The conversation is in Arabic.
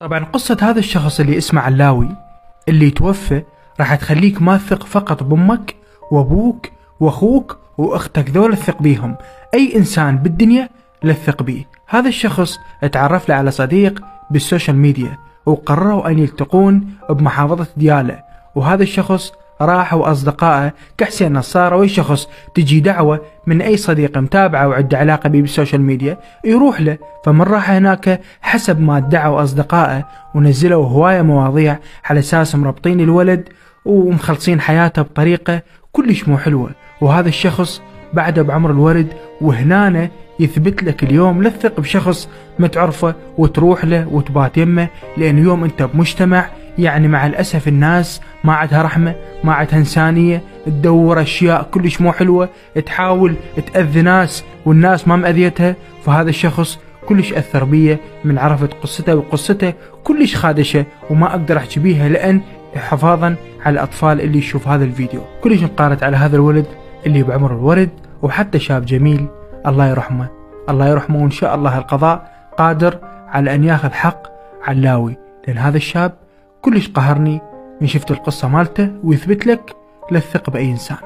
طبعا قصة هذا الشخص اللي اسمه علاوي اللي توفى راح تخليك ما تثق فقط بامك وابوك واخوك واختك، ذول تثق بيهم. اي انسان بالدنيا لا تثق بيه. هذا الشخص اتعرف له على صديق بالسوشيال ميديا وقرروا ان يلتقون بمحافظة ديالى، وهذا الشخص راح واصدقائه كحسين نصار واي شخص تجي دعوة من اي صديق متابعه وعنده علاقة بيه بالسوشيال ميديا يروح له. فمن راح هناك حسب ما ادعوا اصدقائه ونزلوا هواية مواضيع على اساس مربطين الولد ومخلصين حياته بطريقة كلش مو حلوة، وهذا الشخص بعده بعمر الورد. وهنا يثبت لك اليوم لا تثق بشخص ما تعرفه وتروح له وتبات يمه، لان اليوم انت بمجتمع يعني مع الاسف الناس ما عندها رحمة، ما عندها انسانية، تدور اشياء كلش مو حلوة، تحاول تأذي ناس والناس ما مأذيتها. فهذا الشخص كلش اثر بيه من عرفت قصته، وقصته كلش خادشة وما اقدر احكي بيها لان حفاظا على الاطفال اللي يشوف هذا الفيديو. كلش انقارت على هذا الولد اللي بعمر الورد، وحتى شاب جميل الله يرحمه الله يرحمه، وان شاء الله القضاء قادر على ان ياخذ حق علاوي، لان هذا الشاب كلش قهرني من شفت القصة مالته. ويثبت لك لا تثق بأي إنسان.